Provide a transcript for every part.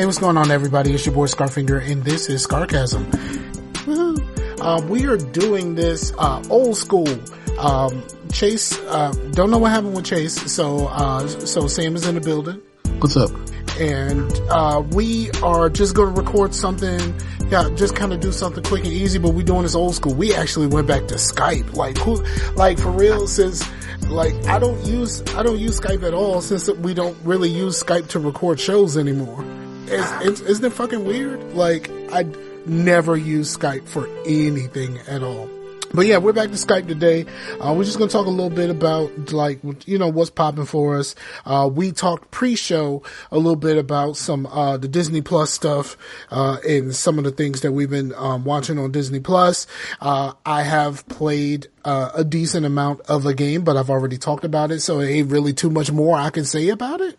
Hey, what's going on, everybody? It's your boy Scarfinger, and this is Scarcasm. We are doing this old school. Chase, don't know what happened with Chase, so Sam is in the building. What's up? And we are just going to record something, just kind of do something quick and easy, but we're doing this old school. We actually went back to Skype, like for real, since I don't use Skype at all, since we don't really use Skype to record shows anymore. Isn't it fucking weird? Like, I never use Skype for anything at all. But yeah, we're back to Skype today. We're just going to talk a little bit about, what's popping for us. We talked pre-show a little bit about some, the Disney Plus stuff, and some of the things that we've been, watching on Disney Plus. I have played, a decent amount of a game, but I've already talked about it, so it ain't really too much more I can say about it.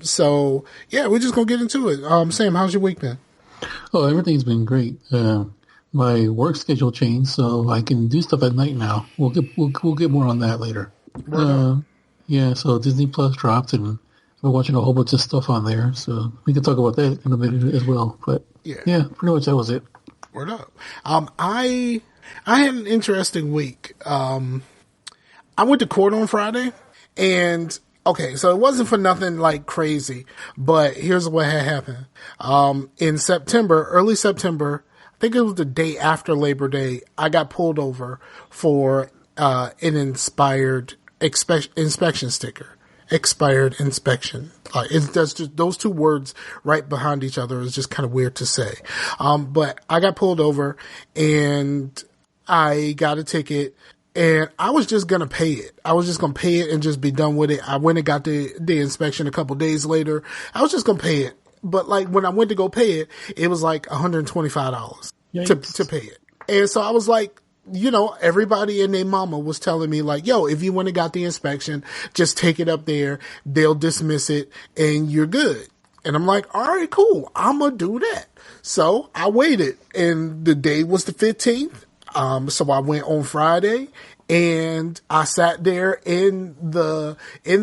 So yeah, we're just going to get into it. Sam, how's your week been? Oh, everything's been great. My work schedule changed, so I can do stuff at night now. We'll get more on that later. Yeah, so Disney Plus dropped, and we're watching a whole bunch of stuff on there, so we can talk about that in a minute as well. But yeah, pretty much that was it. Word up. I had an interesting week. I went to court on Friday, and okay, so it wasn't for nothing like crazy, but here's what had happened. In early September, I think it was the day after Labor Day, I got pulled over for an expired inspection sticker. Expired inspection. It's just those two words right behind each other is just kind of weird to say. But I got pulled over and I got a ticket. And I was just going to pay it. I was just going to pay it and just be done with it. I went and got the inspection a couple days later. I was just going to pay it. But when I went to go pay it, it was like $125 to pay it. And so I was like, everybody and their mama was telling me yo, if you went and got the inspection, just take it up there. They'll dismiss it and you're good. And I'm like, all right, cool. I'm going to do that. So I waited, and the day was the 15th. So I went on Friday and I sat there in the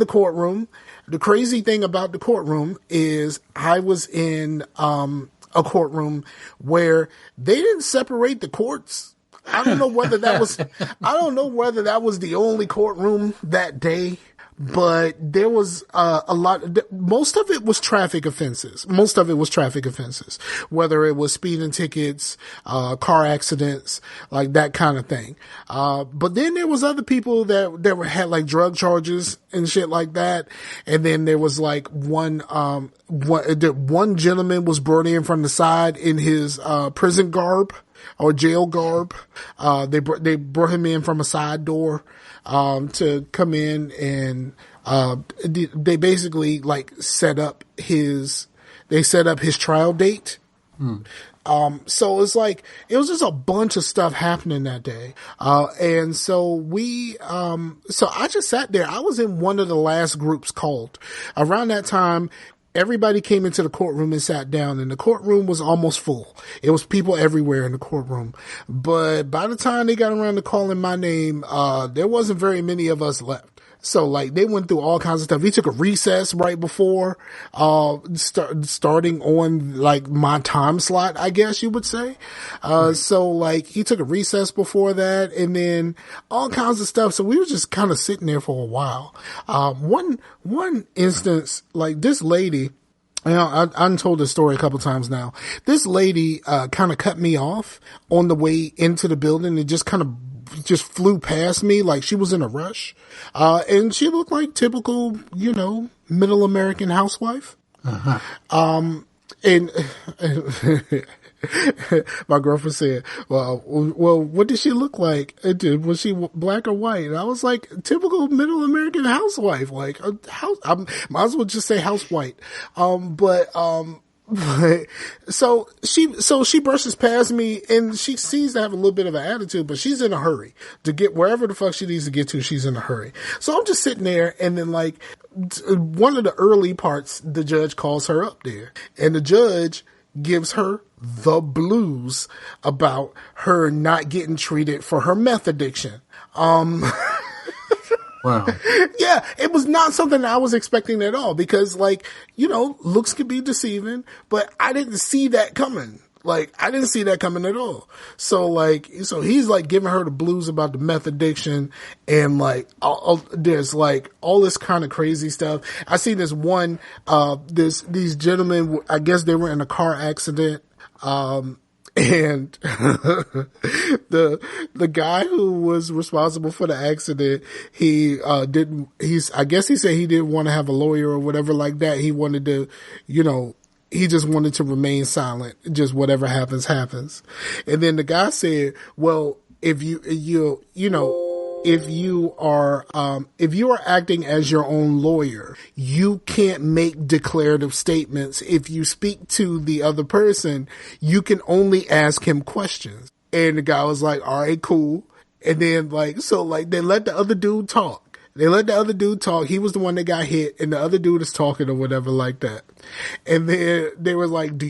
courtroom. The crazy thing about the courtroom is I was in, a courtroom where they didn't separate the courts. I don't know whether that was the only courtroom that day. But there was a lot. Most of it was traffic offenses. Whether it was speeding tickets, car accidents, like that kind of thing. But then there was other people that had drug charges and shit like that. And then there was one gentleman was brought in from the side in his prison garb or jail garb. They brought him in from a side door to come in, and they basically set up his trial date. So it's it was just a bunch of stuff happening that day. And so so I just sat there. I was in one of the last groups called. Around that time, everybody came into the courtroom and sat down, and the courtroom was almost full. It was people everywhere in the courtroom. But by the time they got around to calling my name, there wasn't very many of us left. So they went through all kinds of stuff. He took a recess right before, starting on my time slot, I guess you would say. So he took a recess before that, and then all kinds of stuff. So we were just kind of sitting there for a while. One instance, this lady, I've told this story a couple times now. This lady, kind of cut me off on the way into the building and just flew past me like she was in a rush. And she looked like typical, middle American housewife. Uh-huh. And my girlfriend said, well, what did she look like? Was she black or white? And I was like, typical middle American housewife, I might as well just say housewhite. So she brushes past me, and she seems to have a little bit of an attitude, but she's in a hurry to get wherever the fuck she needs to get to. She's in a hurry. So I'm just sitting there, and then one of the early parts, the judge calls her up there, and the judge gives her the blues about her not getting treated for her meth addiction. Wow. Yeah, it was not something that I was expecting at all because, like, you know, looks can be deceiving, but I didn't see that coming. Like, I didn't see that coming at all. So, like, so he's like giving her the blues about the meth addiction and like, there's like all this kind of crazy stuff. I see this one, these gentlemen, I guess they were in a car accident. And the guy who was responsible for the accident, I guess he said he didn't want to have a lawyer or whatever like that. He wanted to, you know, he just wanted to remain silent. Just whatever happens, happens. And then the guy said, well, if you are acting as your own lawyer, you can't make declarative statements. If you speak to the other person, you can only ask him questions. And the guy was like, all right, cool. And then like, so like they let the other dude talk. They let the other dude talk. He was the one that got hit, and the other dude is talking or whatever like that. And then they were like,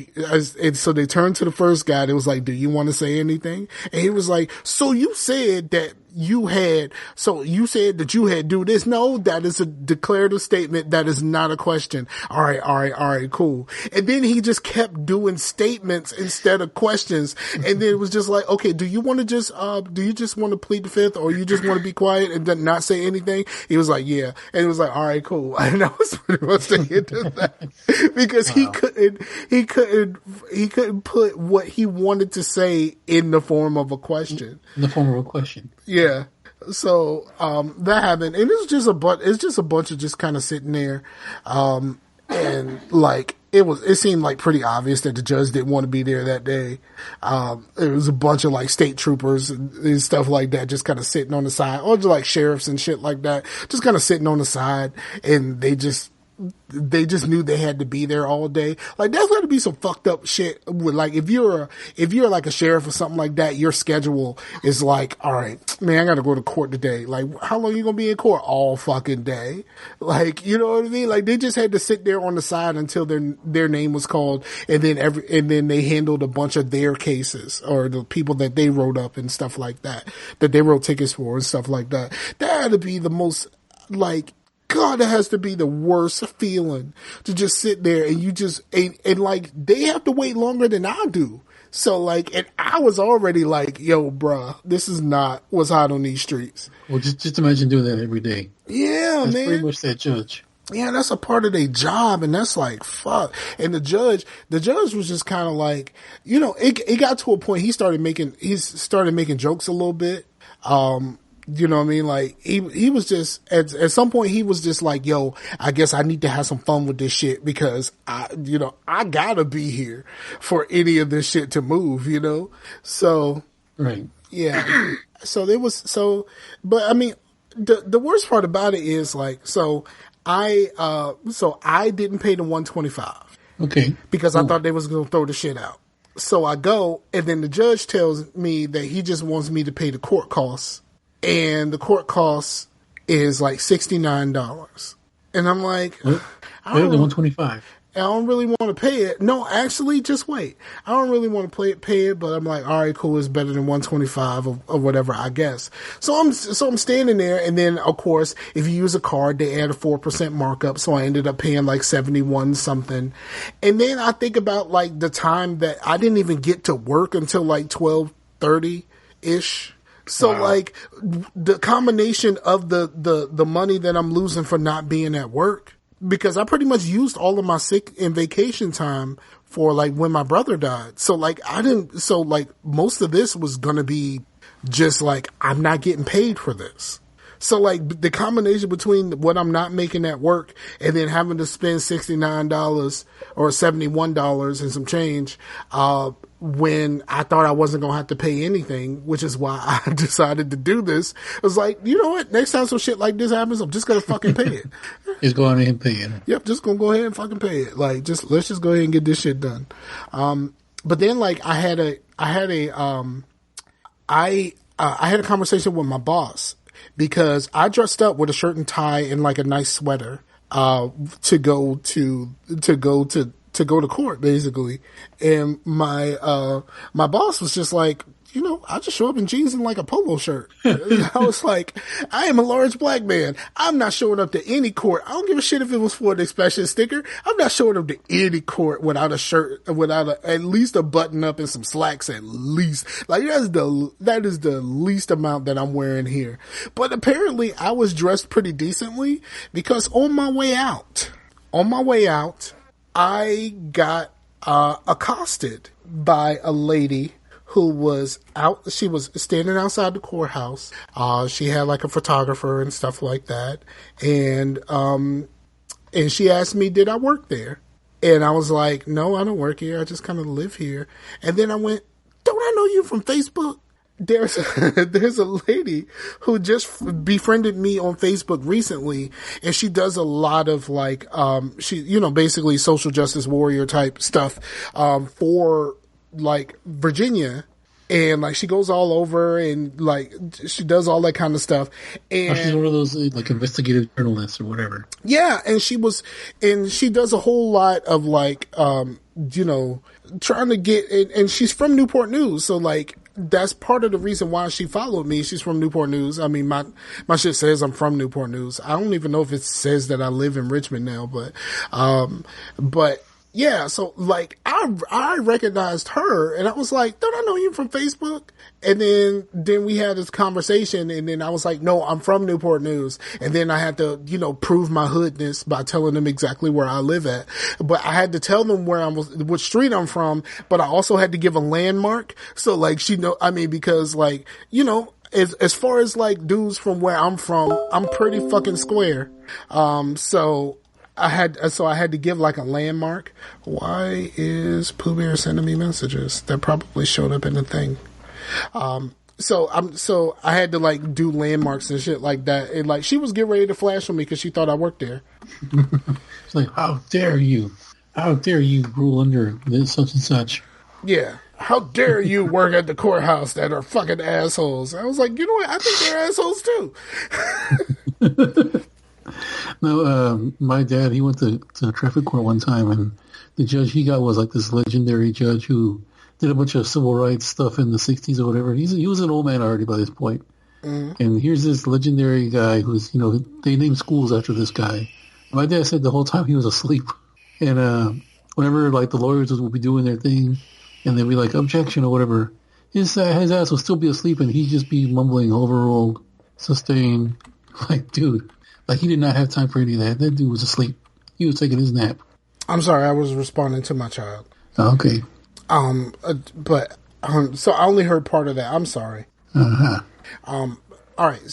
and so they turned to the first guy. They was like, do you want to say anything? And he was like, so you said that you had do this. No, that is a declarative statement. That is not a question. All right, cool. And then he just kept doing statements instead of questions. And then it was just like, okay, do you want to plead the fifth, or you just want to be quiet and then not say anything? He was like, yeah. And it was like, all right, cool. And that was pretty much the end of that. Because he couldn't put what he wanted to say in the form of a question. In the form of a question. Yeah. So, that happened. And it's just a bunch of just kind of sitting there. And like, it seemed like pretty obvious that the judge didn't want to be there that day. It was a bunch of like state troopers and stuff like that, just kind of sitting on the side, or just like sheriffs and shit like that, just kind of sitting on the side, and they just knew they had to be there all day. Like, that's got to be some fucked up shit with, like, if you're like a sheriff or something like that, your schedule is like, all right, man, I got to go to court today. Like, how long are you going to be in court? All fucking day. Like, you know what I mean? Like, they just had to sit there on the side until their name was called, and then they handled a bunch of their cases, or the people that they wrote up and stuff like that they wrote tickets for and stuff like that. That had to be the most, like, God, it has to be the worst feeling to just sit there and you just, and like, they have to wait longer than I do. So like, and I was already like, yo, bruh, this is not what's hot on these streets. Well, just imagine doing that every day. Yeah, that's man. Pretty much that judge. Yeah, that's a part of their job, and that's like, fuck. And the judge was just kind of like, you know, it got to a point he started making jokes a little bit. You know what I mean? Like, he was just, at some point he was just like, yo, I guess I need to have some fun with this shit because I gotta be here for any of this shit to move, you know? So, right. Yeah. But I mean, the worst part about it is like, I didn't pay the $125. Okay. Because I thought they was going to throw the shit out. So I go, and then the judge tells me that he just wants me to pay the court costs. And the court cost is like $69. And I'm like, the $125. I don't really want to pay it. No, actually, just wait. I don't really want to pay it, but I'm like, all right, cool. It's better than $125 or whatever, I guess. So I'm standing there, and then of course, if you use a card, they add a 4% markup. So I ended up paying like 71 something. And then I think about like the time that I didn't even get to work until like 12:30 ish. So wow. Like the combination of the money that I'm losing for not being at work, because I pretty much used all of my sick and vacation time for like when my brother died. So like most of this was going to be just like, I'm not getting paid for this. So like the combination between what I'm not making at work and then having to spend $69 or $71 and some change, when I thought I wasn't going to have to pay anything, which is why I decided to do this. I was like, you know what? Next time some shit like this happens, I'm just going to fucking pay it. Just go ahead and pay it. Yep. Just going to go ahead and fucking pay it. Like, let's just go ahead and get this shit done. But then like I had a conversation with my boss because I dressed up with a shirt and tie and like a nice sweater, to go to court, basically. And my boss was just like, I just show up in jeans and like a polo shirt. I was like, I am a large black man. I'm not showing up to any court. I don't give a shit if it was for an expression sticker. I'm not showing up to any court without a shirt, without at least a button up and some slacks at least. Like that is the least amount that I'm wearing here. But apparently I was dressed pretty decently because on my way out, I got accosted by a lady who was out. She was standing outside the courthouse. She had like a photographer and stuff like that. And she asked me, did I work there? And I was like, no, I don't work here. I just kind of live here. And then I went, don't I know you from Facebook? There's a lady who just befriended me on Facebook recently, and she does a lot of like, basically social justice warrior type stuff, for like Virginia. And like she goes all over and like she does all that kind of stuff. And she's one of those like investigative journalists or whatever. Yeah, and she does a whole lot of like trying to get, and she's from Newport News, so like that's part of the reason why she followed me. She's from Newport News. I mean, my shit says I'm from Newport News. I don't even know if it says that I live in Richmond now, but yeah, so like I recognized her and I was like, don't I know you from Facebook? And then we had this conversation and then I was like, no, I'm from Newport News. And then I had to, prove my hoodness by telling them exactly where I live at. But I had to tell them which street I'm from, but I also had to give a landmark. So like because like, as far as like dudes from where I'm from, I'm pretty fucking square. So I had to give like a landmark. Why is Pooh Bear sending me messages? That probably showed up in the thing. So I had to like do landmarks and shit like that. And like she was getting ready to flash on me because she thought I worked there. It's like, how dare you? How dare you rule under this such and such? Yeah. How dare you work at the courthouse that are fucking assholes? I was like, you know what? I think they're assholes too. No, my dad, he went to traffic court one time, and the judge he got was like this legendary judge who did a bunch of civil rights stuff in the 60s or whatever. He was an old man already by this point. Mm-hmm. And here's this legendary guy who's, they named schools after this guy. My dad said the whole time he was asleep. And whenever like the lawyers would be doing their thing and they'd be like, objection or whatever, his ass would still be asleep and he'd just be mumbling, overruled, sustained. Like, dude. Like, he did not have time for any of that. That dude was asleep. He was taking his nap. I'm sorry, I was responding to my child. Oh, okay. So I only heard part of that. I'm sorry. Uh-huh. All right.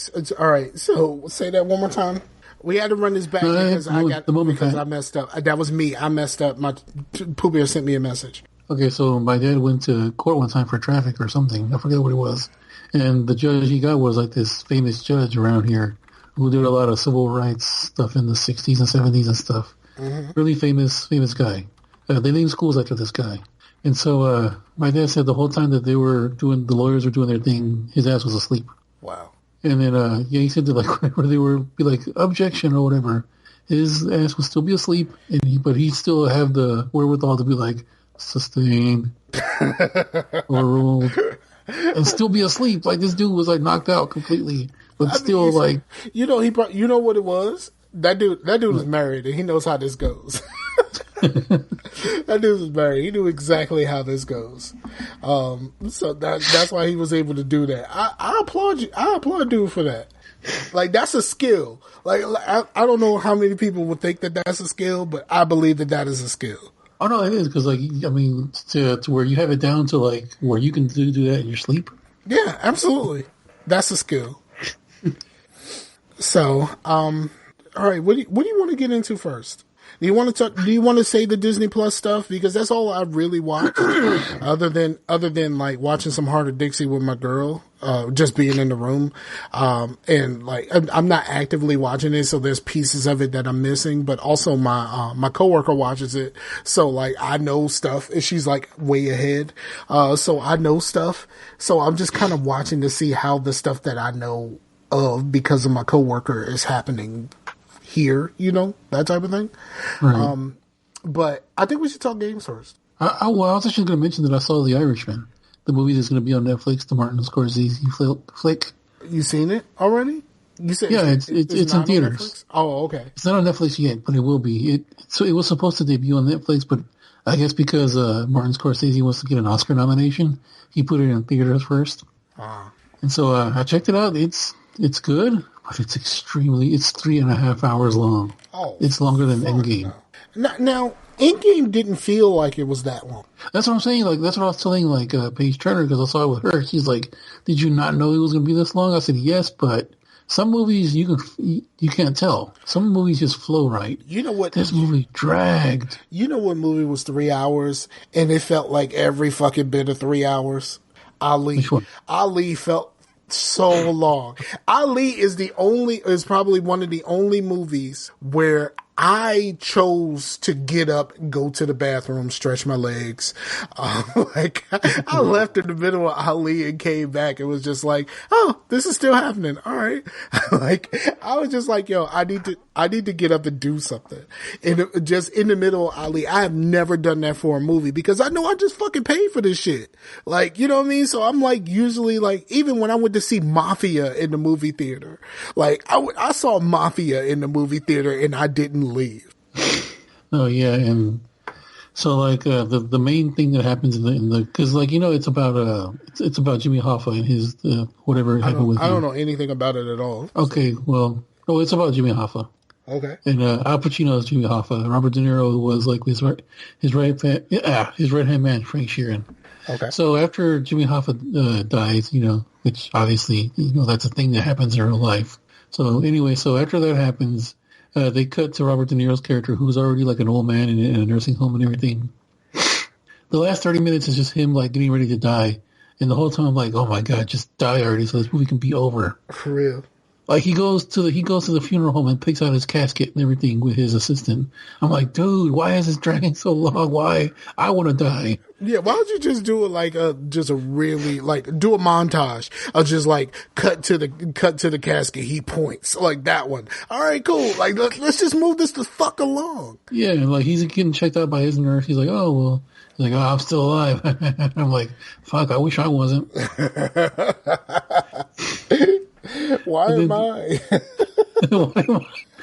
So say that one more time. We had to run this back because I messed up. That was me. I messed up. My Pooh Bear sent me a message. Okay, so my dad went to court one time for traffic or something. I forget what it was. And the judge he got was like this famous judge around here who did a lot of civil rights stuff in the 60s and 70s and stuff. Mm-hmm. Really famous guy. They named schools after this guy. And so my dad said the whole time that the lawyers were doing their thing, his ass was asleep. Wow. And then, he said that like whenever they were be like, objection or whatever, his ass would still be asleep, but he'd still have the wherewithal to be like, sustained, or ruled, and still be asleep. Like this dude was like knocked out completely. But still, like, you know what it was? That dude was married, and he knows how this goes. That dude was married. He knew exactly how this goes. So that's why he was able to do that. I applaud you. I applaud dude for that. Like that's a skill. Like I don't know how many people would think that that's a skill, but I believe that is a skill. Oh no, it is because like I mean to where you have it down to like where you can do that in your sleep. Yeah, absolutely. That's a skill. So, all right. What do you want to get into first? Do you want to say the Disney Plus stuff? Because that's all I really watch, other than like watching some Heart of Dixie with my girl, just being in the room. And like, I'm not actively watching it. So there's pieces of it that I'm missing, but also my coworker watches it. So like, I know stuff and she's like way ahead. So I know stuff. So I'm just kind of watching to see how the stuff that I know of because of my coworker is happening here, that type of thing. Right. But I think we should talk games first. I was actually going to mention that I saw The Irishman. the movie that's going to be on Netflix, the Martin Scorsese flick. You seen it already? You said it's in theaters. Oh, okay. It's not on Netflix yet, but it will be. So it was supposed to debut on Netflix, but I guess because Martin Scorsese wants to get an Oscar nomination, he put it in theaters first. And so I checked it out. It's good, but it's 3.5 hours long. Oh, it's longer than Endgame. Now, Endgame didn't feel like it was that long. That's what I'm saying. Like, that's what I was telling Paige Turner, because I saw it with her. She's like, "Did you not know it was going to be this long?" I said, "Yes, but some movies you can't tell. Some movies just flow right. You know what? This movie dragged. You know what movie was 3 hours and it felt like every fucking bit of 3 hours? Ali. Which one? Ali felt so long. Ali is probably one of the only movies where I chose to get up, go to the bathroom, stretch my legs. I left in the middle of Ali and came back. It was just like, oh, this is still happening. All right. I was just like, yo, I need to get up and do something. And just in the middle of Ali, I have never done that for a movie because I know I just fucking paid for this shit. Like, you know what I mean? So I'm like, usually like, even when I went to see Mafia in the movie theater, like I saw Mafia in the movie theater and I didn't leave. Oh yeah, and so like the main thing that happens in the because like it's about Jimmy Hoffa and his whatever happened with him. I don't know anything about it at all. Okay, well, it's about Jimmy Hoffa. Okay, and Al Pacino is Jimmy Hoffa. Robert De Niro was like his right hand man, Frank Sheeran. Okay. So after Jimmy Hoffa dies, which obviously that's a thing that happens in real life. So anyway, after that happens. They cut to Robert De Niro's character, who's already like an old man in a nursing home and everything. The last 30 minutes is just him like getting ready to die, and the whole time I'm like, oh my god, just die already, so this movie can be over. For real. Like he goes to the funeral home and picks out his casket and everything with his assistant. I'm like, dude, why is this dragging so long? Why? I want to die. Yeah, why don't you just do it like just a really do a montage of just like cut to the casket. He points like that one. All right, cool. Like let's just move this the fuck along. Yeah, like he's getting checked out by his nurse. He's like, oh well. He's like, oh, I'm still alive. I'm like, fuck, I wish I wasn't. Why am I?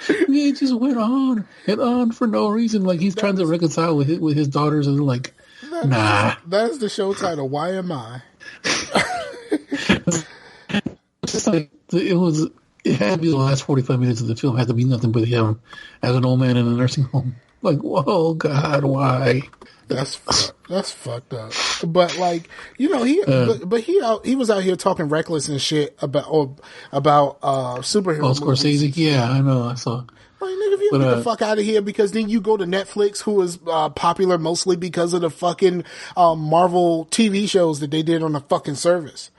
It just went on and on for no reason. Like he's trying to reconcile with his daughters, and they're like, nah. That is the show title. Why am I? Just like it had to be the last 45 minutes of the film had to be nothing but him as an old man in a nursing home. Like, whoa, God, why? That's fucked up. But like, he was out here talking reckless and shit about superhero movies. Scorsese, yeah, I know, I saw. Like, nigga, if you get the fuck out of here, because then you go to Netflix, who is popular mostly because of the fucking Marvel TV shows that they did on the fucking service.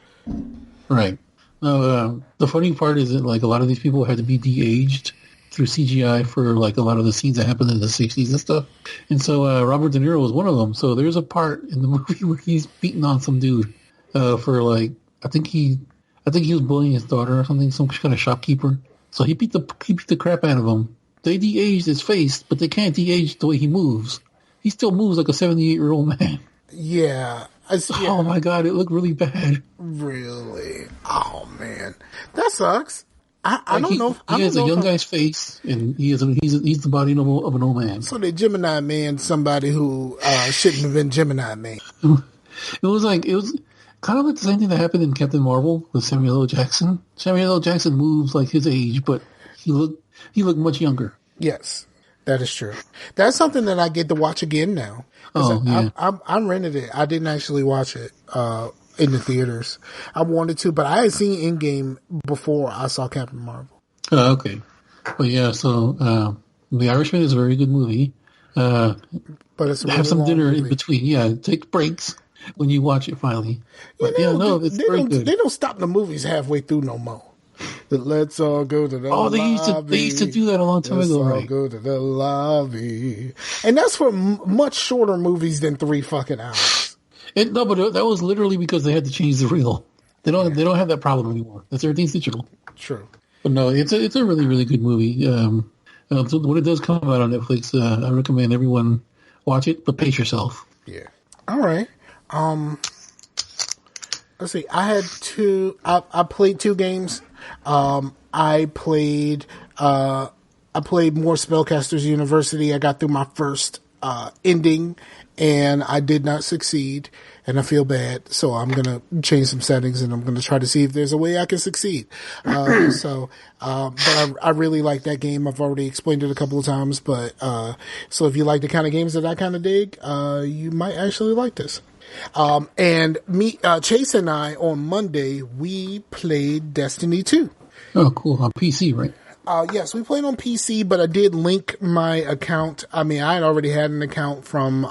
Right. No, the funny part is that like a lot of these people had to be de-aged through CGI for like a lot of the scenes that happened in the 60s and stuff. And so Robert De Niro was one of them. So there's a part in the movie where he's beating on some dude for like I think he was bullying his daughter or something, some kind of shopkeeper. So he beat the crap out of him. They de-aged his face, but they can't de-age the way he moves. He still moves like a 78-year-old man. Yeah. Oh my God, it looked really bad. Really? Oh man, that sucks. I don't know. He has a young guy's face, and he's the body of an old man. So they Gemini Man somebody who shouldn't have been Gemini Man. It was kind of like the same thing that happened in Captain Marvel with Samuel L. Jackson. Samuel L. Jackson moves like his age, but he looked much younger. Yes, that is true. That's something that I get to watch again now. Oh, yeah. I rented it. I didn't actually watch it in the theaters. I wanted to, but I had seen Endgame before I saw Captain Marvel. Oh, okay. But yeah, so The Irishman is a very good movie. But it's a really have some dinner movie. in between. Yeah, take breaks when you watch it finally. But it's very good. They don't stop the movies halfway through no more. Let's all go to the lobby. They used to do that a long time ago, right? Let's all go to the lobby. And that's for much shorter movies than 3 fucking hours. But that was literally because they had to change the reel. They don't have that problem anymore. That's everything's digital. True. But no, it's a really, really good movie. So when it does come out on Netflix, I recommend everyone watch it, but pace yourself. Yeah. All right. let's see. I had two. I played two games. I played more Spellcasters University. I got through my first ending, and I did not succeed, and I feel bad. So I'm gonna change some settings, and I'm gonna try to see if there's a way I can succeed. But I really like that game. I've already explained it a couple of times, but so if you like the kind of games that I kind of dig, you might actually like this. And Chase and I on Monday, we played Destiny 2. Oh, cool. On PC, right? Yes, we played on PC, but I did link my account. I mean, I had already had an account from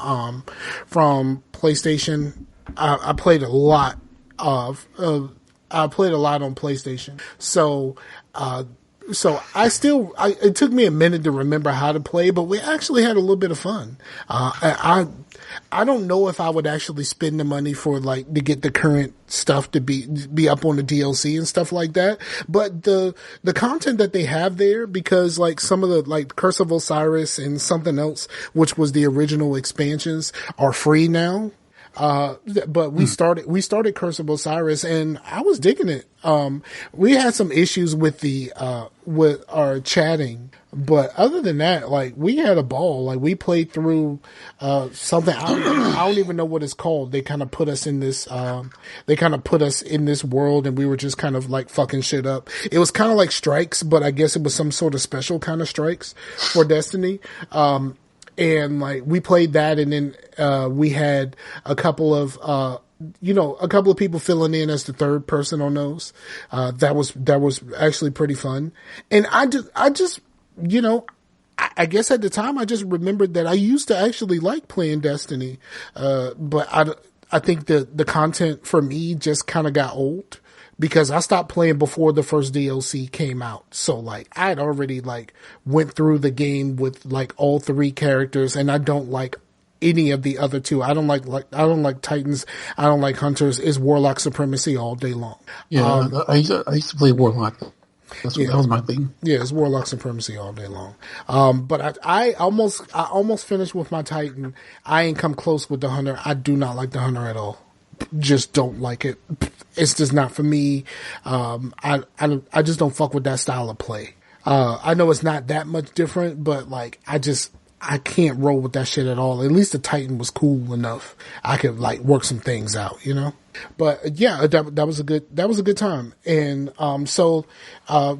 PlayStation. I played a lot on PlayStation. So it took me a minute to remember how to play, but we actually had a little bit of fun. I don't know if I would actually spend the money for to get the current stuff to be up on the DLC and stuff like that. But the content that they have there, because some of the Curse of Osiris and something else, which was the original expansions, are free now. But we started Curse of Osiris, and I was digging it. We had some issues with with our chatting, but other than that, we had a ball. We played through, something, I don't even know what it's called. They kind of put us in this, world, and we were just kind of fucking shit up. It was kind of like Strikes, but I guess it was some sort of special kind of Strikes for Destiny. And we played that, and then we had a couple of people filling in as the third person on those. That was actually pretty fun. And I guess at the time I just remembered that I used to actually like playing Destiny, but I think the content for me just kind of got old. Because I stopped playing before the first DLC came out. So I had already went through the game with all three characters, and I don't like any of the other two. I don't like Titans. I don't like Hunters. It's Warlock Supremacy all day long. Yeah, I used to play Warlock. That was my thing. Yeah, it's Warlock Supremacy all day long. But I almost finished with my Titan. I ain't come close with the Hunter. I do not like the Hunter at all. Just don't like it. It's just not for me. I just don't fuck with that style of play. I know it's not that much different, but I can't roll with that shit at all. At least the Titan was cool enough. I could work some things out, But yeah, that was a good time. And so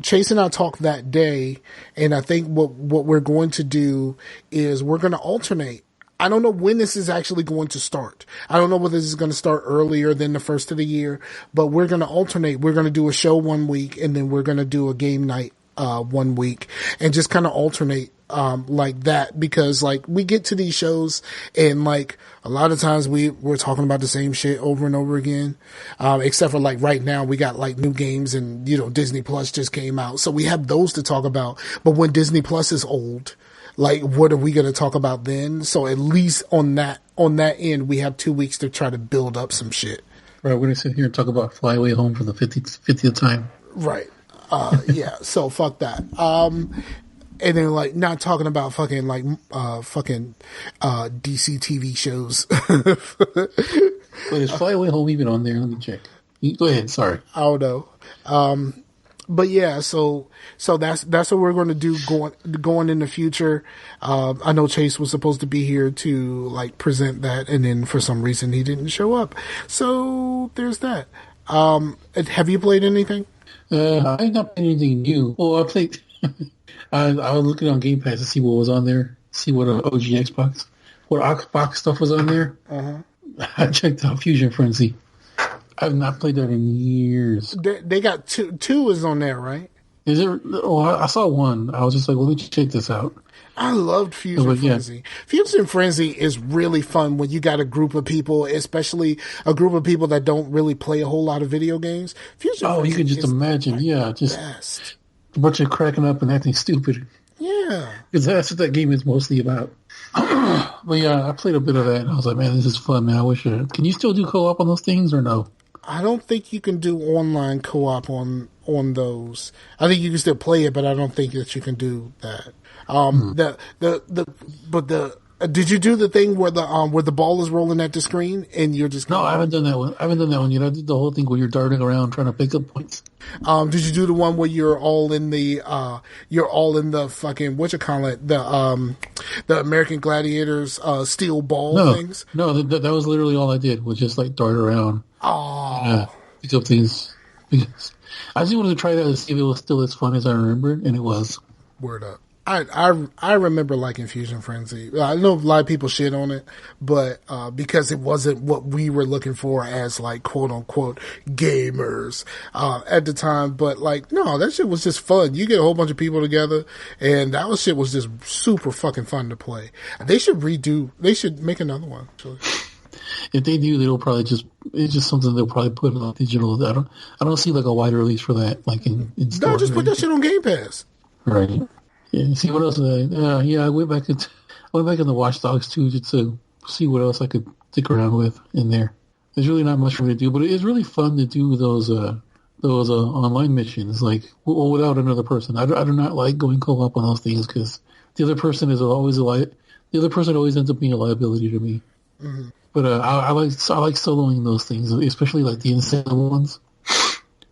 Chase and I talked that day, and I think what we're going to do is we're going to alternate. I don't know when this is actually going to start. I don't know whether this is going to start earlier than the first of the year, but we're going to alternate. We're going to do a show 1 week, and then we're going to do a game night 1 week, and just kind of alternate like that, because we get to these shows, and a lot of times we're talking about the same shit over and over again, except for right now we got new games, and Disney Plus just came out, so we have those to talk about. But when Disney Plus is old, what are we going to talk about then? So at least on that end, we have 2 weeks to try to build up some shit. Right, we're going to sit here and talk about Fly Away Home for the 50th time. Right. Yeah, so fuck that. And then not talking about fucking DC TV shows. Wait, is Fly Away Home even on there? Let me check. Go ahead, sorry. I don't know. But yeah, so that's what we're going to do going in the future. I know Chase was supposed to be here to present that, and then for some reason he didn't show up. So there's that. Have you played anything? I ain't not played anything new. Well, I played. I was looking on Game Pass to see what was on there, see what OG Xbox, what Xbox stuff was on there. I checked out Fusion Frenzy. I've not played that in years. They got two is on there, right? Is it? Oh, I saw one. I was just like, well, let me check this out. I loved Fusion Frenzy. Yeah. Fusion Frenzy is really fun when you got a group of people, especially a group of people that don't really play a whole lot of video games. You can just imagine, just best. A bunch of cracking up and acting stupid. Yeah. Because that's what that game is mostly about. But yeah, I played a bit of that, and I was like, man, this is fun, man. I wish can you still do co-op on those things, or no? I don't think you can do online co-op on those. I think you can still play it, but I don't think that you can do that. Did you do the thing where the ball is rolling at the screen and you're just No, I haven't done that one. I haven't done that one yet. I did the whole thing where you're darting around trying to pick up points. Did you do the one where you're all in the fucking the American Gladiators steel ball things? No, that was literally all I did was just like dart around. Oh, Pick up things. I just wanted to try that to see if it was still as fun as I remembered, and it was. Word up. I remember liking Fusion Frenzy. I know a lot of people shit on it, but because it wasn't what we were looking for as like quote unquote gamers at the time. But like, no, that shit was just fun. You get a whole bunch of people together, and that shit was just super fucking fun to play. They should make another one. Actually. If they do, it's just something they'll probably put on digital. I don't see like a wide release for that, like in no, just put that shit on Game Pass. Right. Yeah. See what else? I went back in the Watch Dogs 2 just to see what else I could stick around with in there. There's really not much for me to do, but it's really fun to do those online missions, like without another person. I do not like going co-op on those things because the other person always ends up being a liability to me. Mm-hmm. But I like soloing those things, especially like the insane ones,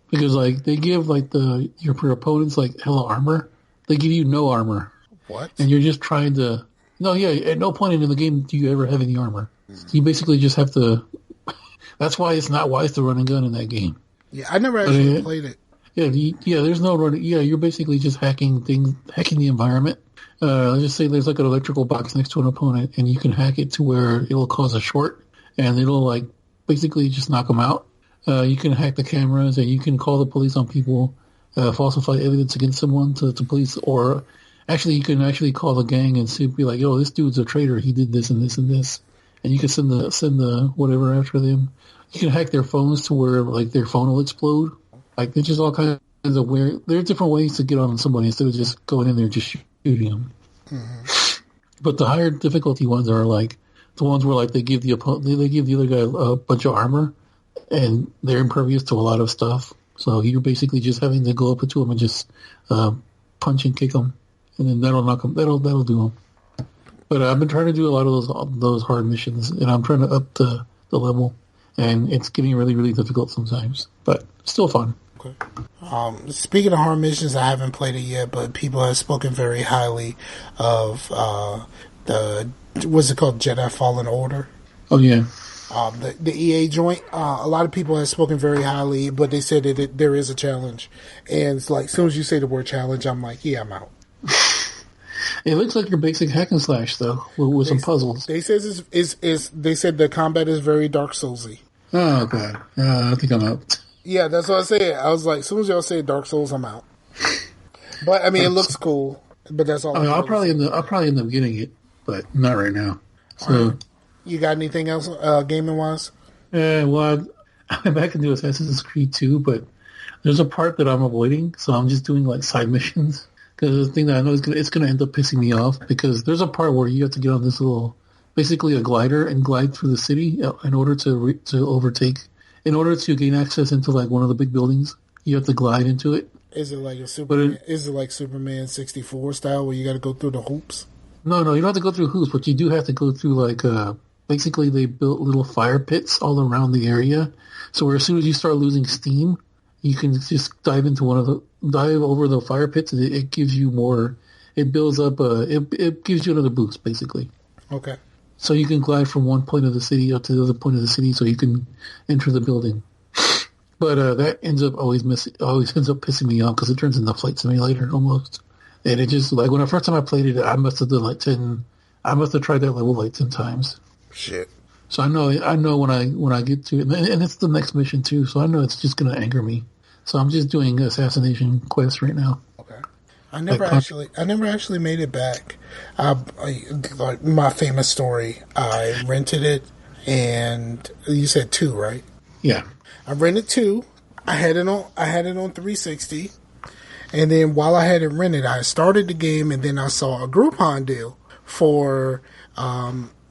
because like they give like your opponents like hella armor. They give you no armor. What? And you're just trying to... No, yeah, at no point in the game do you ever have any armor. You basically just have to... That's why it's not wise to run and gun in that game. Yeah, I never actually played it. Yeah, there's no running... Yeah, you're basically just hacking the environment. Let's just say there's like an electrical box next to an opponent, and you can hack it to where it will cause a short, and it'll like basically just knock them out. You can hack the cameras, and you can call the police on people... falsify evidence against someone to police, or actually you can actually call the gang and be like, yo, this dude's a traitor, he did this and this and this, and you can send the whatever after them. You can hack their phones to where like their phone will explode. Like there's just all kinds of weird. There are different ways to get on somebody instead of just going in there and just shooting them. Mm-hmm. But the higher difficulty ones are like the ones where like they give the other guy a bunch of armor and they're impervious to a lot of stuff. So you're basically just having to go up to him and just punch and kick him, and then that'll knock him. That'll do him. But I've been trying to do a lot of those hard missions, and I'm trying to up the level, and it's getting really, really difficult sometimes, but still fun. Okay. Speaking of hard missions, I haven't played it yet, but people have spoken very highly of what's it called, Jedi Fallen Order. Oh yeah. The EA joint, a lot of people have spoken very highly, but they said that there is a challenge. And it's like, as soon as you say the word challenge, I'm like, yeah, I'm out. It looks like your basic hack and slash, though, with some puzzles. They said they said the combat is very Dark Soulsy. Oh, okay. I think I'm out. Yeah, that's what I said. I was like, as soon as y'all say Dark Souls, I'm out. But I mean, it looks cool. But that's all. I'll probably end up getting it, but not right now. So. Right. You got anything else gaming wise? Well, I'm back into Assassin's Creed 2, but there's a part that I'm avoiding, so I'm just doing like side missions. Because the thing that I know it's gonna end up pissing me off, because there's a part where you have to get on this basically a glider and glide through the city in order to overtake. In order to gain access into like one of the big buildings, you have to glide into it. Is it like is it like Superman 64 style where you got to go through the hoops? No, you don't have to go through hoops, but you do have to go through like basically they built little fire pits all around the area. So as soon as you start losing steam, you can just dive over the fire pits, and it gives you more. It builds up. It gives you another boost, basically. Okay. So you can glide from one point of the city up to the other point of the city, so you can enter the building. But that ends up always ends up pissing me off because it turns into Flight Simulator almost. And it just like when the first time I played it, I must have done like 10. I must have tried that level like 10 times. Shit. So I know when I get to it, and it's the next mission too. So I know it's just gonna anger me. So I'm just doing assassination quests right now. Okay. I never actually made it back. Like my famous story. I rented it, and you said 2, right? Yeah. I rented 2. I had it on 360, and then while I had it rented, I started the game, and then I saw a Groupon deal for.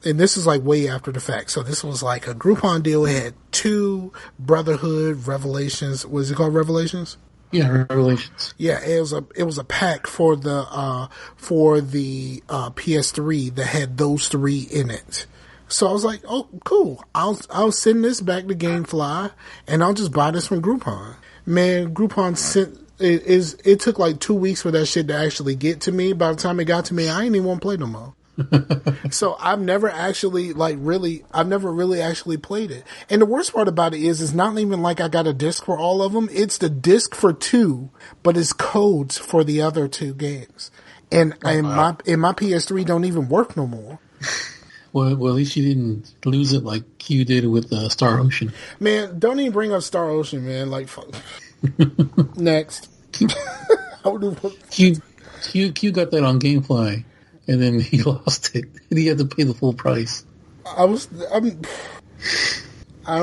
And this is like way after the fact. So this was like a Groupon deal. It had 2 Brotherhood Revelations. Was it called Revelations? Yeah, Revelations. Yeah, it was a pack for the PS3 that had those 3 in it. So I was like, oh, cool. I'll send this back to GameFly, and I'll just buy this from Groupon. Man, Groupon sent it took like 2 weeks for that shit to actually get to me. By the time it got to me, I ain't even want to play no more. So I've never really actually played it. And the worst part about it is, it's not even like I got a disc for all of them. It's the disc for 2, but it's codes for the other 2 games. And my PS3 don't even work no more. Well, at least you didn't lose it like you did with Star Ocean. Man, don't even bring up Star Ocean, man. Like, fuck. Next. Q got that on GameFly. And then he lost it, and he had to pay the full price. I don't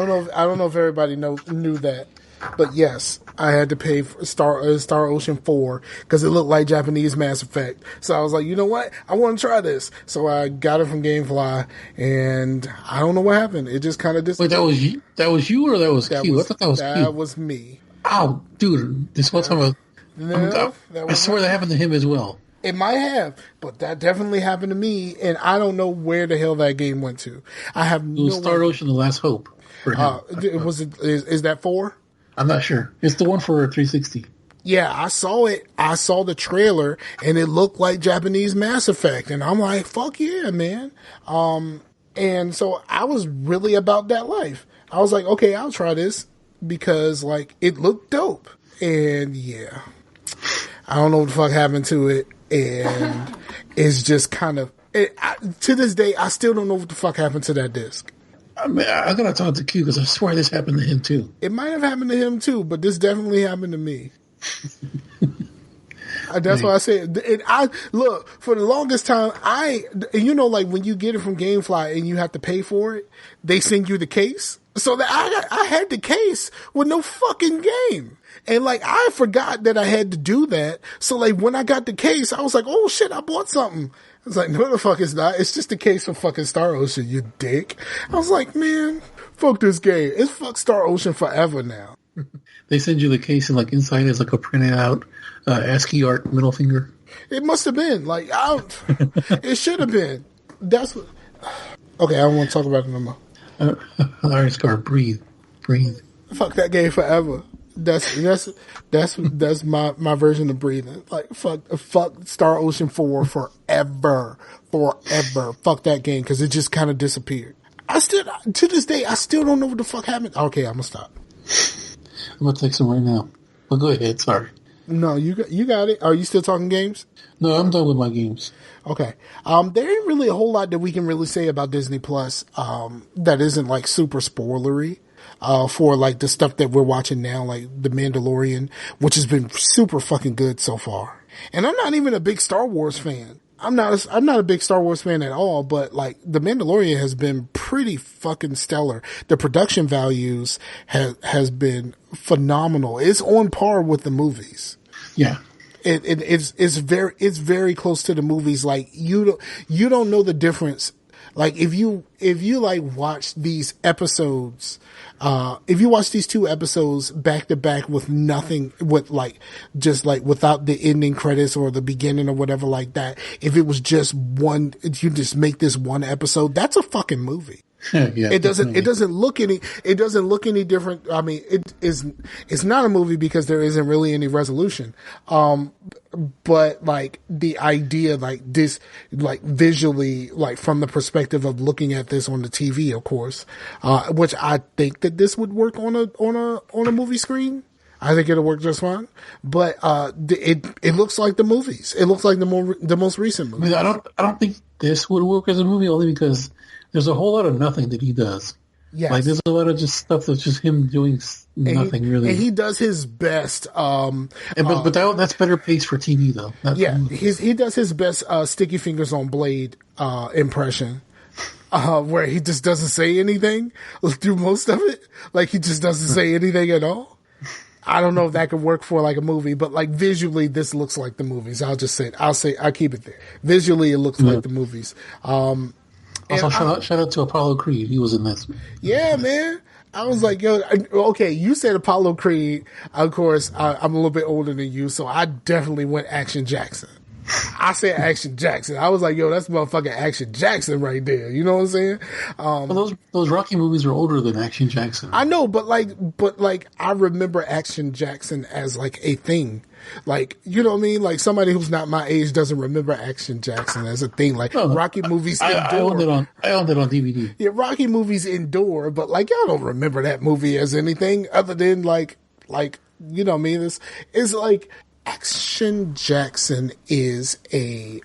know if everybody knew that, but yes, I had to pay for Star Ocean 4 because it looked like Japanese Mass Effect. So I was like, you know what? I want to try this. So I got it from GameFly, and I don't know what happened. It just kind of disappeared. Wait, that was you or that was Q? I thought that was Q. That was me. Oh, dude, this one time I swear that happened to him as well. It might have, but that definitely happened to me, and I don't know where the hell that game went to. I have no. It was Star Ocean: The Last Hope for him. Is that 4? I'm not sure. It's the one for 360. Yeah, I saw it. I saw the trailer, and it looked like Japanese Mass Effect, and I'm like, "Fuck yeah, man!" And so I was really about that life. I was like, "Okay, I'll try this," because like it looked dope, and yeah, I don't know what the fuck happened to it. And it's just kind of to this day, I still don't know what the fuck happened to that disc. I mean, I gotta talk to Q because I swear this happened to him too. It might have happened to him too, but this definitely happened to me. That's why I said. And I look for the longest time. Like when you get it from GameFly and you have to pay for it, they send you the case. So that I had the case with no fucking game. And like, I forgot that I had to do that. So like, when I got the case, I was like, oh shit, I bought something. I was like, no, the fuck it's not. It's just a case of fucking Star Ocean, you dick. I was like, man, fuck this game. It's fuck Star Ocean forever now. They send you the case and like inside is like a printed out ASCII art middle finger. It must have been like, it should have been. That's what. Okay, I don't want to talk about it no more. Alright, Scar, breathe. Fuck that game forever. That's my version of breathing. Like fuck Star Ocean 4 forever. Fuck that game because it just kind of disappeared. To this day, I still don't know what the fuck happened. Okay, I'm gonna stop. I'm gonna text him right now. Well, go ahead. Sorry. No, you got it. Are you still talking games? No, I'm done with my games. Okay. There ain't really a whole lot that we can really say about Disney Plus that isn't like super spoilery for like the stuff that we're watching now, like The Mandalorian, which has been super fucking good so far. And I'm not even a big Star Wars fan. I'm not a big Star Wars fan at all, but like The Mandalorian has been pretty fucking stellar. The production values has been phenomenal. It's on par with the movies. Yeah. It's very close to the movies. Like you don't know the difference. Like if you like watch these episodes, if you watch these 2 episodes back to back with nothing, with like, just like without the ending credits or the beginning or whatever like that, if it was just one, if you just make this one episode, that's a fucking movie. Yeah, it doesn't look any different. I mean, it's not a movie because there isn't really any resolution. But like the idea, like this, like visually, like from the perspective of looking at this on the TV, of course, which I think that this would work on a movie screen. I think it'll work just fine. But, it looks like the movies. It looks like the most recent movies. I mean, I don't think this would work as a movie only because there's a whole lot of nothing that he does. Yes. Like there's a lot of just stuff that's just him doing nothing really. And he does his best. But that's better pace for TV though. He does his best sticky fingers on blade impression. Where he just doesn't say anything through most of it. Like he just doesn't say anything at all. I don't know if that could work for like a movie, but like visually, this looks like the movies. I'll keep it there. Visually, it looks like the movies. Also, shout out to Apollo Creed. He was in this. Yeah, man. I was like, yo, okay, you said Apollo Creed. Of course, I'm a little bit older than you, so I definitely went Action Jackson. I said Action Jackson. I was like, yo, that's motherfucking Action Jackson right there. You know what I'm saying? Well, those Rocky movies are older than Action Jackson. I know, but I remember Action Jackson as like a thing. Like, you know what I mean? Like somebody who's not my age doesn't remember Action Jackson as a thing. Like Rocky movies endure. I owned it on DVD. Yeah, Rocky movies endure, but like y'all don't remember that movie as anything other than like you know what I mean? It's like Action Jackson is a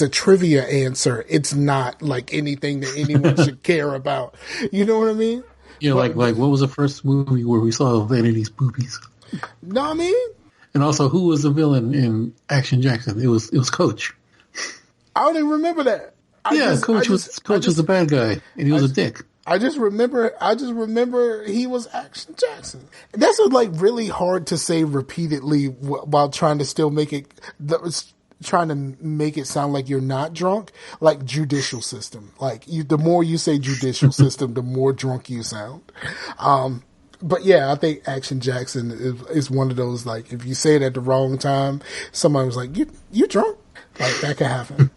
trivia answer. It's not like anything that anyone should care about. You know what I mean? Yeah, like what was the first movie where we saw Vanity's boobies? Know what I mean? And also, who was the villain in Action Jackson? It was Coach. I don't even remember that. Coach was the bad guy, and he was a dick. I just remember he was Action Jackson. That's like really hard to say repeatedly while trying to still make it sound like you're not drunk. Like judicial system. Like the more you say judicial system, the more drunk you sound. But yeah, I think Action Jackson is one of those, like, if you say it at the wrong time, somebody was like, you drunk? Like, that could happen.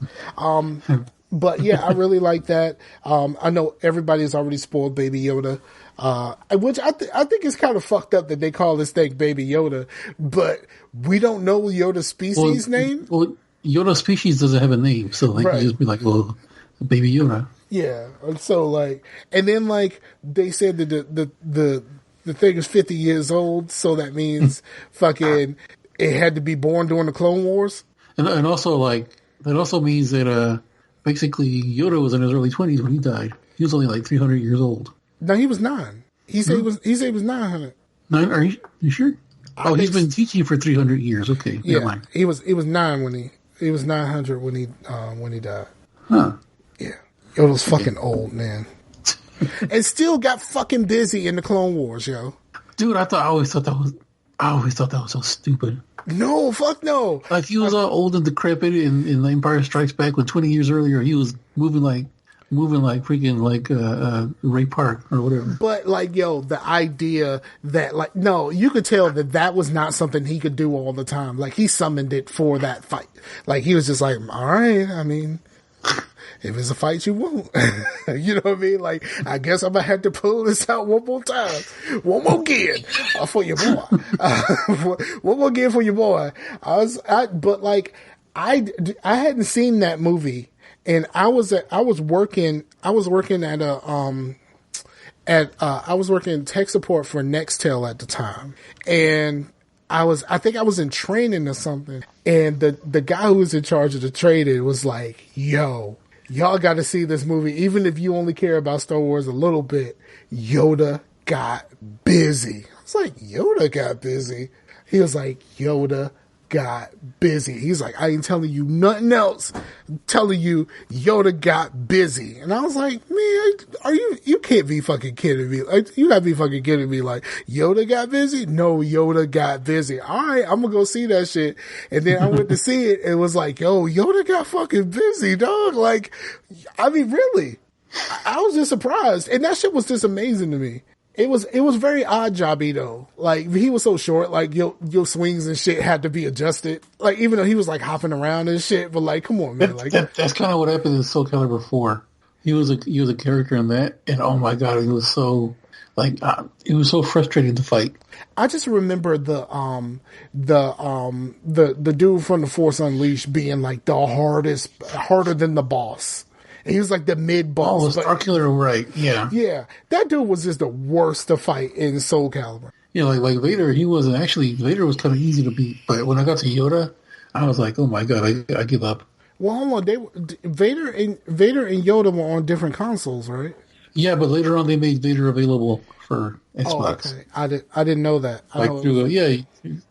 But yeah, I really like that. I know everybody's already spoiled Baby Yoda, which I think is kind of fucked up that they call this thing Baby Yoda, but we don't know Yoda's species name. Well, Yoda's species doesn't have a name, so they can just be like, well, Baby Yoda. Yeah, so like, and then like they said that the thing is 50 years old, so that means fucking it had to be born during the Clone Wars. And also like that also means that basically Yoda was in his early 20s when he died. He was only like 300 years old. No, he was 9. He said he was 900. 9? Are you sure? He's been teaching for 300 years. Okay, yeah, never mind. He was 9 when he was 900 when he died. Huh? Yeah, Yoda's fucking old, man. And still got fucking busy in the Clone Wars, yo. Dude, I always thought that was so stupid. No, fuck no. Like he was all old and decrepit in Empire Strikes Back when 20 years earlier he was moving like freaking like Ray Park or whatever. But like, yo, the idea that like, no, you could tell that was not something he could do all the time. Like he summoned it for that fight. Like he was just like, all right, I mean, if it's a fight you won't, you know what I mean? Like, I guess I'm gonna have to pull this out one more time, one more again for your boy, one more again for your boy. But like, I hadn't seen that movie, and I was working tech support for Nextel at the time, and I think I was in training or something, and the guy who was in charge of the training was like, yo, y'all got to see this movie. Even if you only care about Star Wars a little bit, Yoda got busy. I was like, Yoda got busy? He was like, Yoda got busy. He's like, I ain't telling you nothing else. I'm telling you, Yoda got busy. And I was like, man, you can't be fucking kidding me. Like, you gotta be fucking kidding me. Like, Yoda got busy? No, Yoda got busy. All right, I'm gonna go see that shit. And then I went to see it and was like, yo, Yoda got fucking busy, dog. Like, I mean, really. I was just surprised. And that shit was just amazing to me. It was very odd jobby though. Like he was so short, like your swings and shit had to be adjusted. Like even though he was like hopping around and shit, but like come on, man. Like that's kind of what happened in Soul Calibur 4. He was a character in that, and oh my god, he was so like it was so frustrating to fight. I just remember the dude from the Force Unleashed being like the harder than the boss. And he was like the mid boss. Oh, Starkiller, right? Yeah, yeah. That dude was just the worst to fight in Soul Calibur. Yeah, like Vader, he wasn't actually. Vader was kind of easy to beat, but when I got to Yoda, I was like, oh my god, I give up. Well, hold on. Vader and Yoda were on different consoles, right? Yeah, but later on they made Vader available for Xbox. Oh, okay. I didn't know that.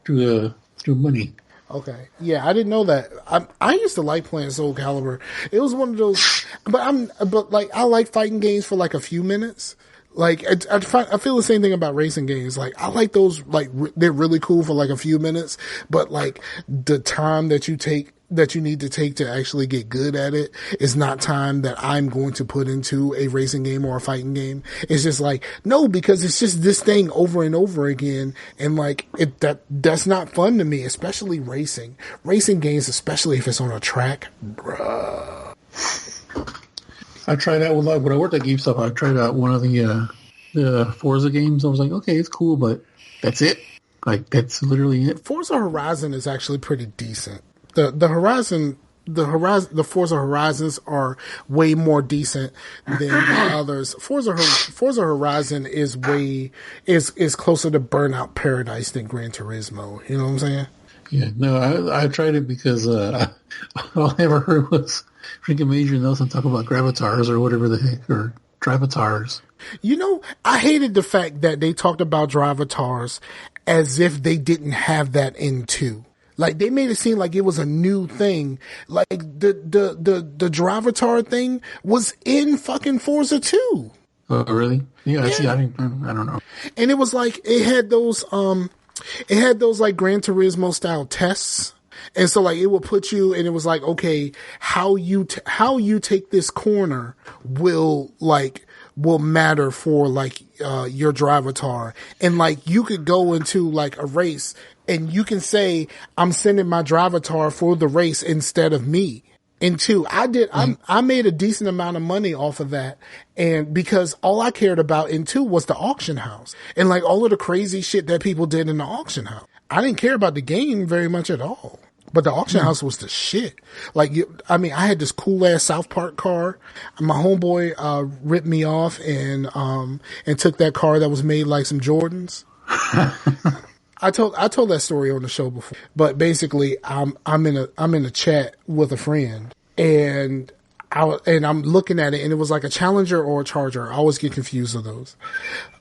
Through money. Okay. Yeah, I didn't know that. I used to like playing Soul Calibur. It was one of those, but I like fighting games for like a few minutes. Like I feel the same thing about racing games. Like I like those, like they're really cool for like a few minutes, but like the time that you take that you need to take to actually get good at it is not time that I'm going to put into a racing game or a fighting game. It's just like, no, because it's just this thing over and over again. And like, that's not fun to me, especially racing games, especially if it's on a track. Bruh. I tried out when I worked at GameStop. I tried out one of the Forza games. I was like, okay, it's cool, but that's it. Like, that's literally it. Forza Horizon is actually pretty decent. The Forza Horizons are way more decent than the others. Forza Horizon is closer to Burnout Paradise than Gran Turismo. You know what I'm saying? Yeah, no, I tried it because all I ever heard was freaking Major Nelson talk about Gravitars or whatever the heck, or Drivatars. You know, I hated the fact that they talked about Drivatars as if they didn't have that in 2. Like, they made it seem like it was a new thing. Like, the Drivatar thing was in fucking Forza 2. Oh, really? Yeah. See, I don't know. And it was like, it had those like Gran Turismo style tests. And so like, it would put you, and it was like, okay, how you take this corner will matter for like, your Drivatar. And like, you could go into like a race and you can say, I'm sending my Drivatar for the race instead of me. And 2, I made a decent amount of money off of that. And because all I cared about in 2 was the auction house and like all of the crazy shit that people did in the auction house. I didn't care about the game very much at all. But the auction house was the shit. Like, I had this cool ass South Park car. My homeboy, ripped me off and took that car that was made like some Jordans. I told that story on the show before, but basically I'm in a chat with a friend and I'm looking at it and it was like a Challenger or a Charger. I always get confused with those,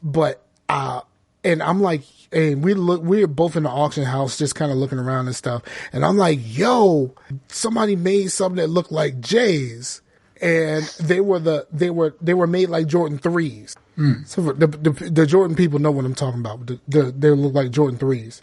but, and I'm like, and we're both in the auction house just kind of looking around and stuff. And I'm like, yo, somebody made something that looked like J's. And they were made like Jordan 3s. So the Jordan people know what I'm talking about. They look like Jordan 3s.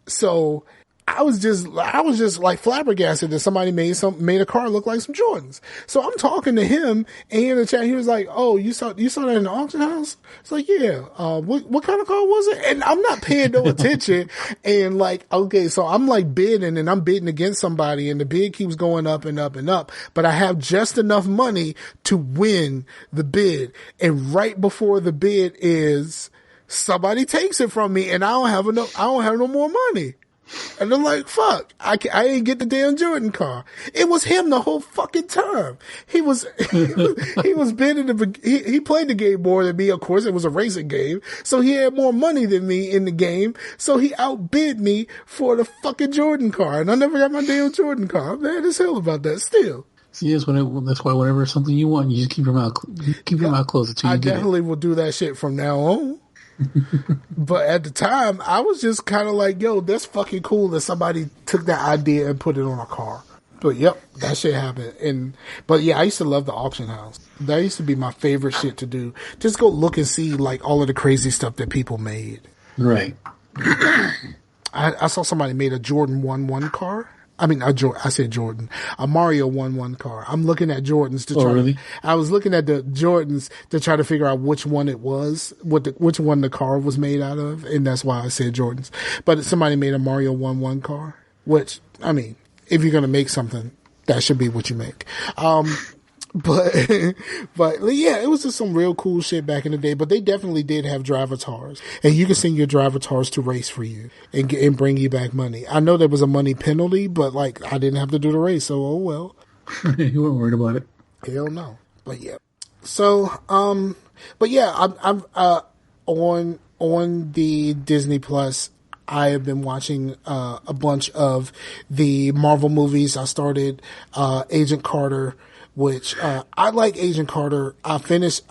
So I was just like flabbergasted that somebody made a car look like some Jordans. So I'm talking to him and in the chat, he was like, oh, you saw that in the auction house? It's like, yeah. What kind of car was it? And I'm not paying no attention. And like, okay, so I'm like bidding and I'm bidding against somebody and the bid keeps going up and up and up, but I have just enough money to win the bid. And right before the bid is, somebody takes it from me and I don't have no more money. And I'm like, fuck, I ain't get the damn Jordan car. It was him the whole fucking time. He was bidding, he played the game more than me. Of course, it was a racing game. So he had more money than me in the game. So he outbid me for the fucking Jordan car. And I never got my damn Jordan car. I'm mad as hell about that still. See, that's why whenever it's something you want, you just keep your mouth closed until you get it. I definitely will do that shit from now on. But at the time, I was just kind of like, yo, that's fucking cool that somebody took that idea and put it on a car. But yep, that shit happened. But yeah, I used to love the auction house. That used to be my favorite shit to do. Just go look and see like all of the crazy stuff that people made. Right. I saw somebody made a Jordan 1-1 car. I said Jordan, a Mario 1-1 car. I'm looking at Jordans to try. Oh, really? I was looking at the Jordans to try to figure out which one it was, which one the car was made out of, and that's why I said Jordans. But somebody made a Mario 1-1 car, which, if you're gonna make something, that should be what you make. But yeah, it was just some real cool shit back in the day. But they definitely did have Drivatars, and you can send your Drivatars to race for you and bring you back money. I know there was a money penalty, but like I didn't have to do the race, so oh well. You weren't worried about it. Hell no. But yeah. So but yeah, I'm on the Disney Plus. I have been watching a bunch of the Marvel movies. I started Agent Carter, which I like Agent Carter. I finished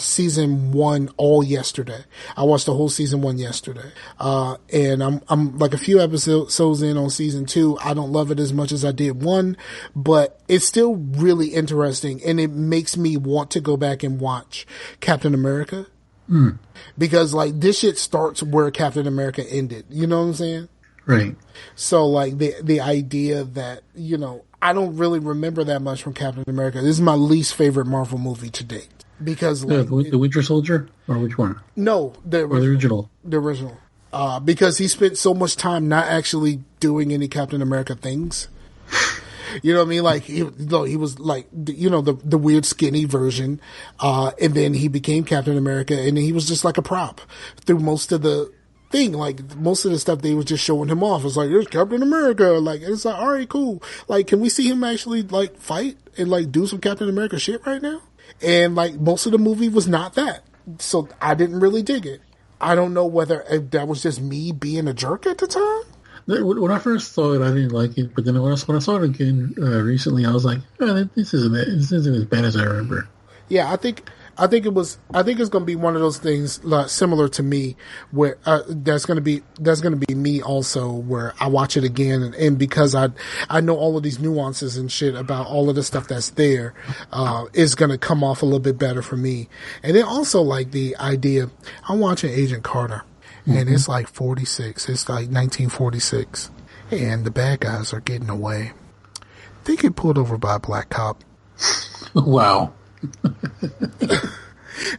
season 1 all yesterday. I watched the whole season 1 yesterday. And I'm like a few episodes in on season 2. I don't love it as much as I did 1, but it's still really interesting and it makes me want to go back and watch Captain America. Because like this shit starts where Captain America ended. You know what I'm saying? Right. So like the idea that, you know, I don't really remember that much from Captain America. This is my least favorite Marvel movie to date because like The Winter Soldier, or which one? no, the Or the original? the original. Because he spent so much time not actually doing any Captain America things. You know what I mean? Like he was like, you know, the weird skinny version, and then he became Captain America, and he was just like a prop through most of the thing. Like most of the stuff they were just showing him off. It's like, there's Captain America. Like it's like, all right, cool. Like, can we see him actually like fight and like do some Captain America shit right now? And like most of the movie was not that, so I didn't really dig it. I don't know whether that was just me being a jerk at the time. When I first saw it, I didn't like it, but then when I saw it again recently, I was like, oh, this isn't as bad as I remember. Yeah, I think it's going to be one of those things similar to me, where that's going to be me also, where I watch it again, and because I know all of these nuances and shit about all of the stuff that's there, is going to come off a little bit better for me. And then also like the idea, I'm watching Agent Carter, and it's like 46, it's like 1946, and the bad guys are getting away. They get pulled over by a black cop. Wow.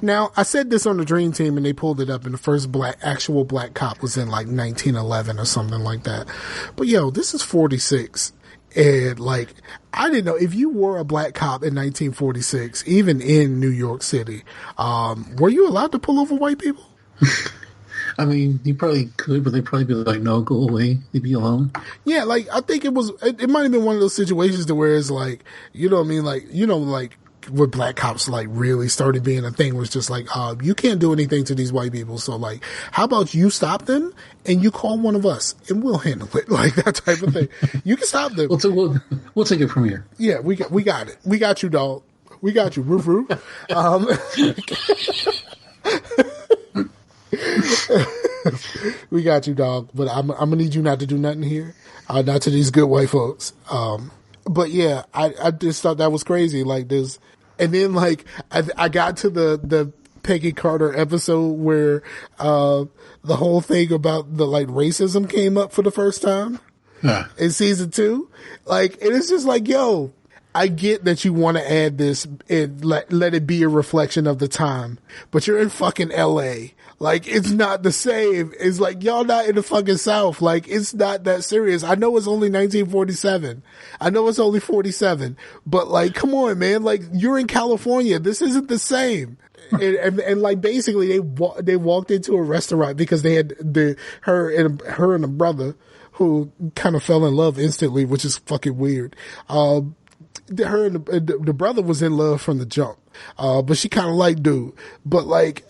Now, I said this on the Dream Team, and they pulled it up, and the first actual black cop was in like 1911 or something like that. But yo, this is 46. And like, I didn't know if you were a black cop in 1946, even in New York City, were you allowed to pull over white people? I mean, you probably could, but they'd probably be like, no, go away. Leave me alone. Yeah, like, I think it might have been one of those situations to where it's like, you know what I mean? Like, you know, like, where black cops like really started being a thing was just like, you can't do anything to these white people. So like, how about you stop them and you call one of us and we'll handle it. Like that type of thing. You can stop them. We'll take it from here. Yeah, we got it. We got you, dog. We got you. Roof, roof. We got you, dog. But I'm gonna need you not to do nothing here. Not to these good white folks. But yeah, I just thought that was crazy. Like this, and then like I got to the Peggy Carter episode where the whole thing about the like racism came up for the first time in season 2. Like, and it's just like, yo, I get that you want to add this and let it be a reflection of the time, but you're in fucking LA. Like, it's not the same. It's like, y'all not in the fucking South. Like, it's not that serious. I know it's only 1947. I know it's only 47, but like, come on, man. Like, you're in California. This isn't the same. And like, basically they walked into a restaurant because they had her and the brother who kind of fell in love instantly, which is fucking weird. Her and the brother was in love from the jump. But she kind of liked dude. But like,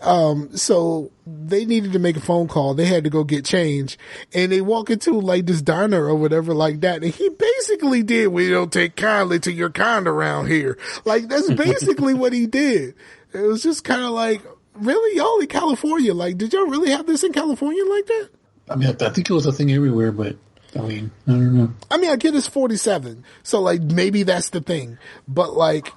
so they needed to make a phone call. They had to go get change, and they walk into like this diner or whatever like that. And he basically did, we don't take kindly to your kind around here. Like, that's basically what he did. It was just kind of like, really, y'all in California? Like, did y'all really have this in California like that? I mean, I think it was a thing everywhere, but I mean, I don't know. I mean, I get it's 47, so like maybe that's the thing. But like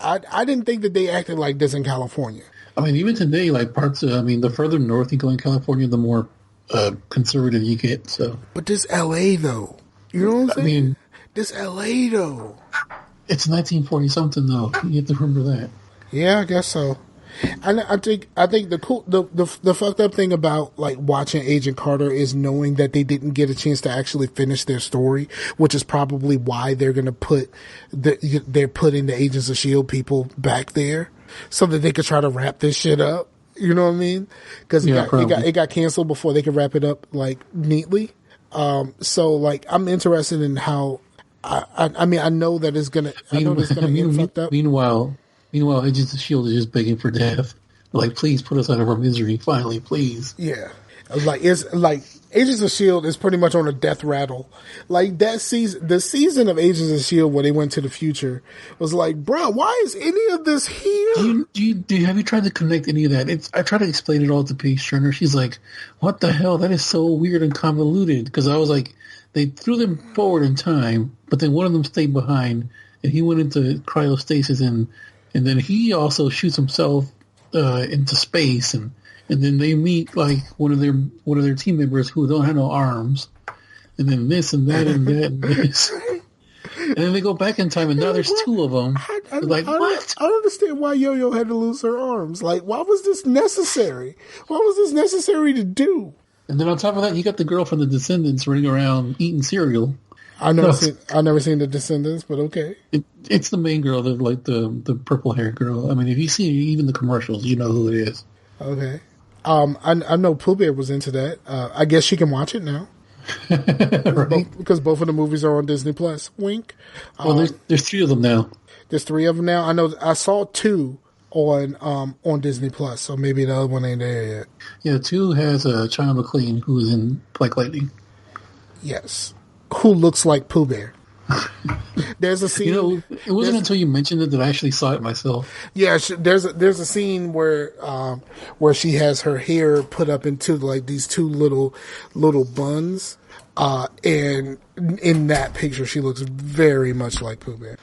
I didn't think that they acted like this in California. I mean, even today, like parts of, I mean, the further north you go in California, the more conservative you get. So, but this LA though, you know what I'm saying? I mean, this LA though, it's 1940 something though. You have to remember that. Yeah, I guess so. I think the fucked up thing about like watching Agent Carter is knowing that they didn't get a chance to actually finish their story, which is probably why they're gonna they're putting the Agents of S.H.I.E.L.D. people back there so that they could try to wrap this shit up. You know what I mean? Because it got canceled before they could wrap it up like neatly. So like I'm interested in how. I mean, I know that it's gonna. I know it's gonna get fucked up. Meanwhile, Agents of S.H.I.E.L.D. is just begging for death. Like, please put us out of our misery, finally, please. Yeah. It's like Agents of S.H.I.E.L.D. is pretty much on a death rattle. Like, that season, the season of Agents of S.H.I.E.L.D. where they went to the future was like, bro, why is any of this here? Have you tried to connect any of that? I tried to explain it all to Paige Turner. She's like, what the hell? That is so weird and convoluted. Because I was like, they threw them forward in time, but then one of them stayed behind, and he went into cryostasis, and then he also shoots himself into space, and and then they meet like one of their team members who don't have no arms, and then this and that and that and this. And then they go back in time, and now there's two of them. Like, what? I don't understand why Yo-Yo had to lose her arms. Like, why was this necessary? What was this necessary to do? And then on top of that, you got the girl from The Descendants running around eating cereal. I've never seen The Descendants, but okay. It's the main girl, the purple haired girl. I mean, if you see even the commercials, you know who it is. Okay. I know Pooh Bear was into that. I guess she can watch it now. Right? Because both of the movies are on Disney Plus. Wink. Well, there's three of them now. There's three of them now. I know. I saw two on Disney Plus, so maybe the other one ain't there yet. Yeah, two has China McClain, who's in Black Lightning. Yes, who looks like Pooh Bear. There's a scene. You know, it wasn't until you mentioned it that I actually saw it myself. Yeah, there's a scene where she has her hair put up into like these two little buns, and in that picture she looks very much like Pooh Bear.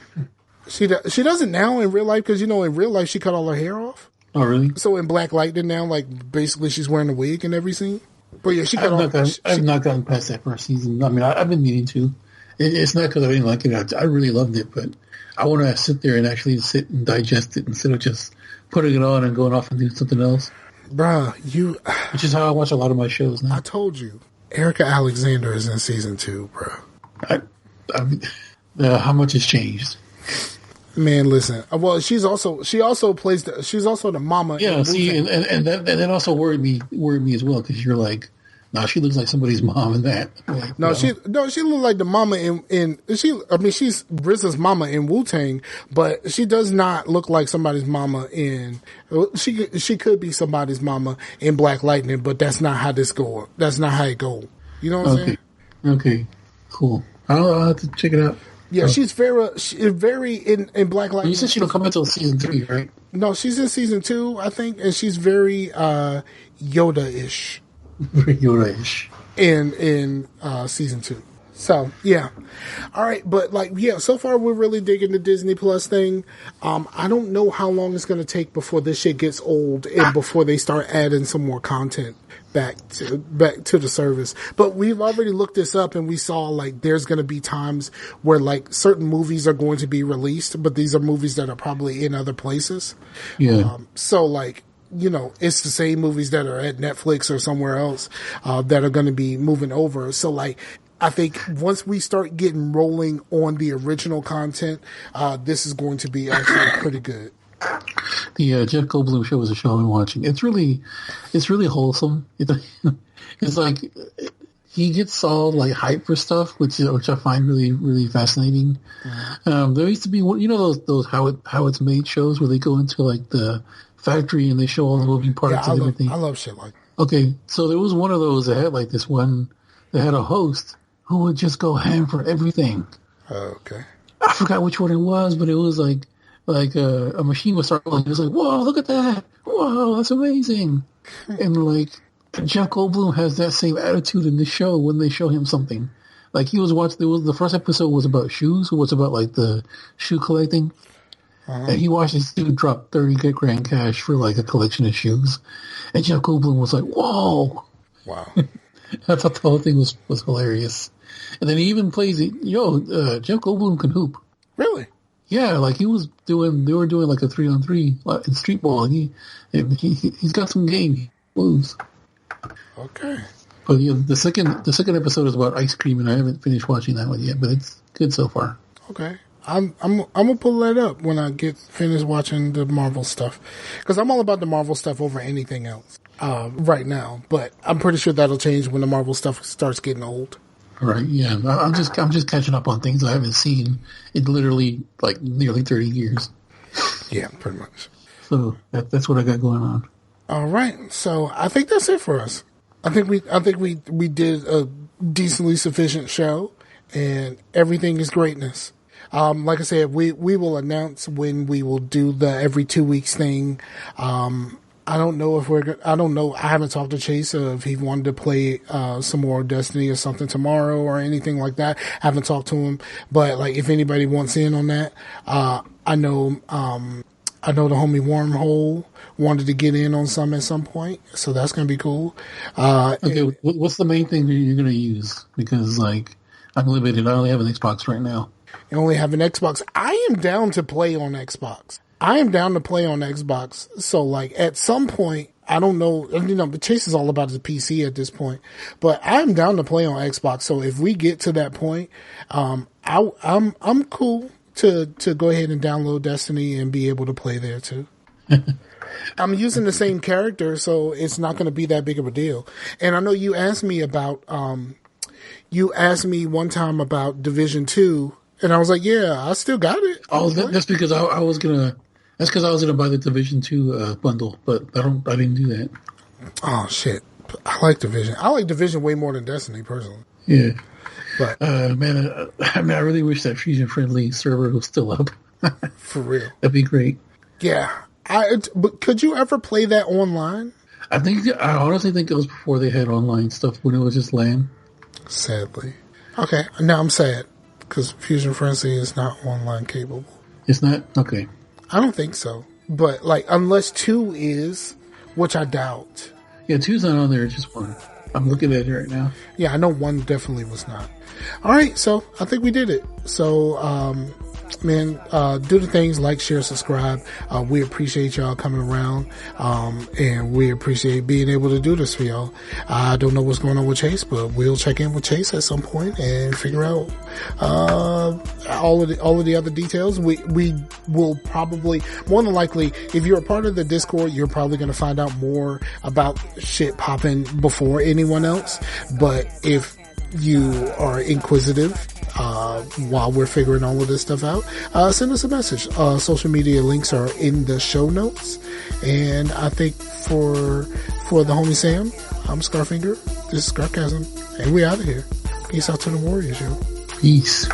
She doesn't now in real life, because in real life she cut all her hair off. Oh, really? So in Black Lightning now, like basically she's wearing a wig in every scene. But yeah, I've not gotten past that first season. I mean, I've been meaning to. It's not because I didn't like it. I really loved it, but I want to sit there and actually sit and digest it instead of just putting it on and going off and doing something else. Bruh, which is how I watch a lot of my shows now. I told you, Erica Alexander is in season 2, bro. How much has changed? Man, listen. Well, she also the mama. Yeah, see, and that also worried me as well, because you're like, no, she looks like somebody's mom in that. Like, no, she looked like the mama she's RZA's mama in Wu-Tang, but she does not look like somebody's mama in. She could be somebody's mama in Black Lightning, but that's not how this go. That's not how it go. You know what I'm saying? Okay, cool. I'll have to check it out. Yeah, she's very in Black Lightning. You said she don't come until season 3, right? No, she's in season 2, I think, and she's very Yoda-ish. Very Yoda-ish. In season 2. So, yeah. All right, but so far we're really digging the Disney Plus thing. I don't know how long it's going to take before this shit gets old and before they start adding some more content back to the service. But we've already looked this up, and we saw there's going to be times where certain movies are going to be released, but these are movies that are probably in other places. Yeah. It's the same movies that are at Netflix or somewhere else that are going to be moving over. So I think once we start getting rolling on the original content, this is going to be actually pretty good. The Jeff Goldblum show is a show I'm watching. It's really wholesome. It's like he gets all hype for stuff, which I find really, really fascinating. Mm-hmm. There used to be those how it's made shows where they go into the factory and they show all the moving parts and everything. I love shit like that. Okay, so there was one of those that had this one that had a host who would just go ham for everything. Okay. I forgot which one it was, but it was like a machine would start rolling. It was like, whoa, look at that. Whoa, that's amazing. And Jeff Goldblum has that same attitude in the show when they show him something. He was watching, the first episode was about shoes. It was about the shoe collecting. Uh-huh. And he watched this dude drop 30 grand cash for a collection of shoes. And Jeff Goldblum was like, whoa. Wow. I thought the whole thing was hilarious. And then he even plays it. Jeff Goldblum can hoop. Really? Yeah, they were doing a 3-on-3 in street ball, and he's got some game. He moves. Okay. But the second episode is about ice cream, and I haven't finished watching that one yet, but it's good so far. Okay. I'm gonna pull that up when I get finished watching the Marvel stuff, because I'm all about the Marvel stuff over anything else right now. But I'm pretty sure that'll change when the Marvel stuff starts getting old. Right? Yeah, I'm just catching up on things I haven't seen in literally nearly 30 years. Yeah, pretty much. So that's what I got going on. All right, so I think that's it for us. I think we did a decently sufficient show, and everything is greatness. Like I said, we will announce when we will do the every 2 weeks thing. I don't know I haven't talked to Chase if he wanted to play some more Destiny or something tomorrow or anything like that. I haven't talked to him, but if anybody wants in on that, I know I know the homie Wormhole wanted to get in on some at some point, so that's going to be cool. Okay, what's the main thing that you're going to use? Because, like, I'm limited. I only have an Xbox right now. You only have an Xbox. I am down to play on Xbox. So, like, at some point, I don't know, the Chase is all about the PC at this point, but I'm down to play on Xbox. So if we get to that point, I'm cool to go ahead and download Destiny and be able to play there too. I'm using the same character, so it's not going to be that big of a deal. And I know you asked me one time about Division 2, and I was like, yeah, I still got it. Oh, that's because I was gonna buy the Division 2 bundle, but I didn't do that. Oh shit! I like Division. I like Division way more than Destiny, personally. Yeah, but man, I really wish that fusion friendly server was still up. For real, that'd be great. Yeah, but could you ever play that online? I honestly think it was before they had online stuff, when it was just LAN. Sadly, okay. Now I'm sad because fusion friendly is not online capable. It's not? Okay. I don't think so. But, like, unless 2 is, which I doubt. Yeah, 2's not on there, just 1. I'm looking at it right now. Yeah, I know 1 definitely was not. All right, so I think we did it. So, man, do the things, like, share, subscribe. We appreciate y'all coming around, and we appreciate being able to do this for y'all. I don't know what's going on with Chase, but we'll check in with Chase at some point and figure out all of the other details. We will probably, more than likely, if you're a part of the Discord, you're probably going to find out more about shit popping before anyone else. But if you are inquisitive while we're figuring all of this stuff out, send us a message. Social media links are in the show notes. And I think for the homie Sam, I'm Scarfinger. This is Scarcasm, and we out of here. Peace out to the Warriors, yo. Peace.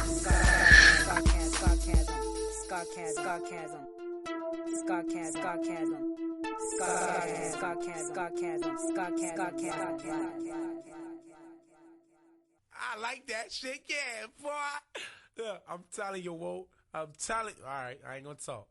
I like that shit, yeah, boy. Yeah, I'm telling you, Whoa. All right, I ain't gonna talk.